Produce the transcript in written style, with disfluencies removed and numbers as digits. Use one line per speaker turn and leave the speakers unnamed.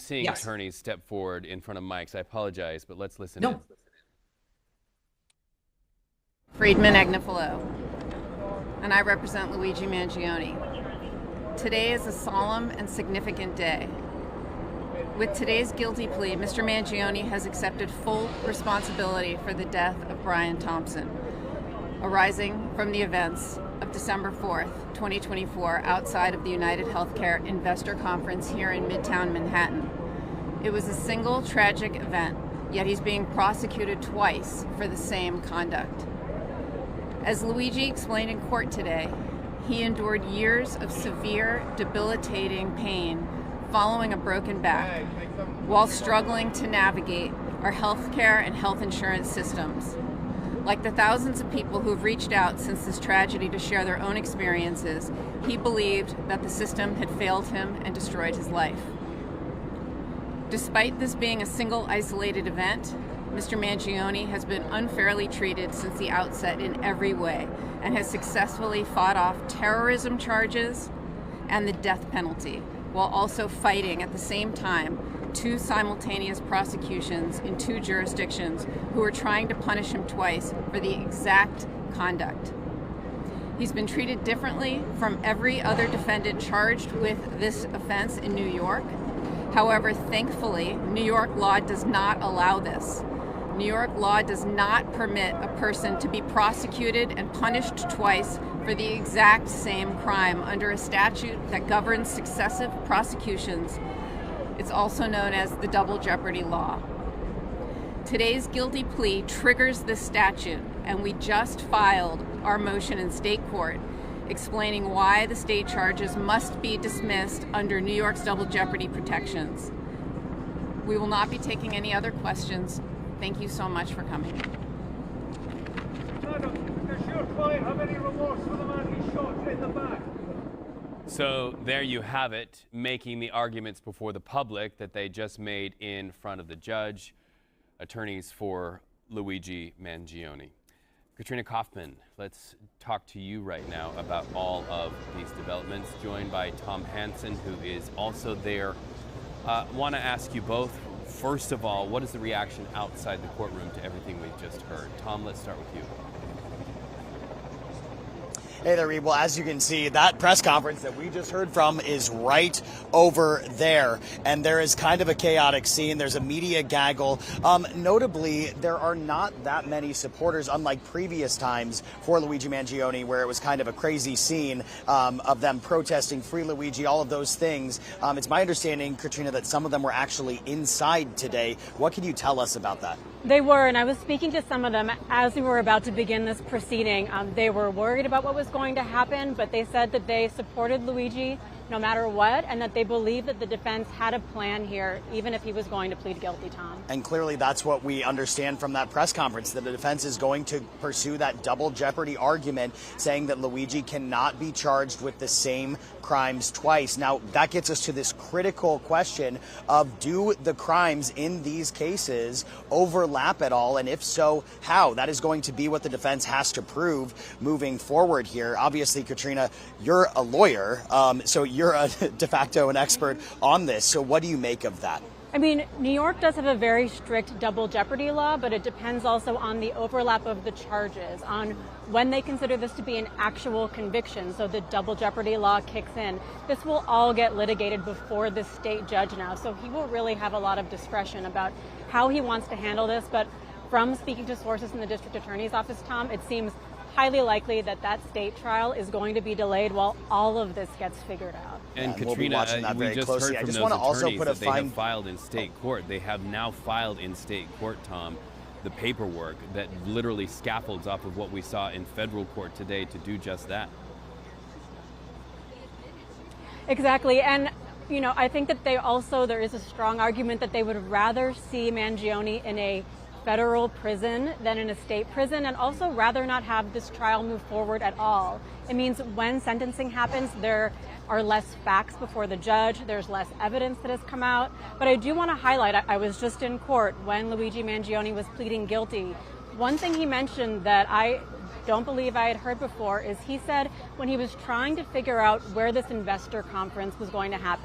seeing
Yes.
attorneys step forward in front of mics. I apologize, but let's listen
No.
in.
Friedman Agnifilo, and I represent Luigi Mangione. Today is a solemn and significant day. With today's guilty plea, Mr. Mangione has accepted full responsibility for the death of Brian Thompson, arising from the events of December 4th, 2024, outside of the United Healthcare Investor Conference here in Midtown Manhattan. It was a single tragic event, yet he's being prosecuted twice for the same conduct. As Luigi explained in court today, he endured years of severe, debilitating pain following a broken back while struggling to navigate our healthcare and health insurance systems. Like the thousands of people who have reached out since this tragedy to share their own experiences, he believed that the system had failed him and destroyed his life. Despite this being a single isolated event, Mr. Mangione has been unfairly treated since the outset in every way and has successfully fought off terrorism charges and the death penalty, while also fighting at the same time two simultaneous prosecutions in two jurisdictions who are trying to punish him twice for the exact conduct. He's been treated differently from every other defendant charged with this offense in New York. However, thankfully, New York law does not allow this. New York law does not permit a person to be prosecuted and punished twice for the exact same crime under a statute that governs successive prosecutions. It's also known as the double jeopardy law. Today's guilty plea triggers this statute, and we just filed our motion in state court explaining why the state charges must be dismissed under New York's double jeopardy protections. We will not be taking any other questions. Thank you so much for coming.
Madam, does your client have any remorse for the man he shot in the back?
So there you have it, making the arguments before the public that they just made in front of the judge, attorneys for Luigi Mangione. Katrina Kaufman, let's talk to you right now about all of these developments, joined by Tom Hanson, who is also there. Want to ask you both, first of all, what is the reaction outside the courtroom to everything we've just heard? Tom, let's start with you.
Hey there, Reed. Well, as you can see, that press conference that we just heard from is right over there. And there is kind of a chaotic scene. There's a media gaggle. Notably, there are not that many supporters, unlike previous times for Luigi Mangione, where it was kind of a crazy scene of them protesting Free Luigi, all of those things. It's my understanding, Katrina, that some of them were actually inside today. What can you tell us about that?
They were, and I was speaking to some of them as we were about to begin this proceeding. They were worried about what was going to happen, but they said that they supported Luigi no matter what, and that they believe that the defense had a plan here, even if he was going to plead guilty, Tom.
And clearly that's what we understand from that press conference, that the defense is going to pursue that double jeopardy argument, saying that Luigi cannot be charged with the same crimes twice. Now, that gets us to this critical question of, do the crimes in these cases overlap at all? And if so, how? That is going to be what the defense has to prove moving forward here. Obviously, Katrina, you're a lawyer, so you're a de facto an expert on this. So what do you make of that?
I mean, New York does have a very strict double jeopardy law, but it depends also on the overlap of the charges, on when they consider this to be an actual conviction. So the double jeopardy law kicks in. This will all get litigated before the state judge now. So he will really have a lot of discretion about how he wants to handle this. But from speaking to sources in the district attorney's office, Tom, it seems highly likely that that state trial is going to be delayed while all of this gets figured out.
And
Katrina,
Katrina,
we'll be watching that
we
very
just
closely.
heard
I
from
just
those
want to also
attorneys
put a
that they have
fine
filed in state court. They have now filed in state court, Tom, the paperwork that literally scaffolds off of what we saw in federal court today to do just that.
Exactly. And, you know, I think that there is a strong argument that they would rather see Mangione in a federal prison than in a state prison, and also rather not have this trial move forward at all. It means when sentencing happens, there are less facts before the judge, there's less evidence that has come out. But I do want to highlight, I was just in court when Luigi Mangione was pleading guilty. One thing he mentioned that I don't believe I had heard before is he said when he was trying to figure out where this investor conference was going to happen,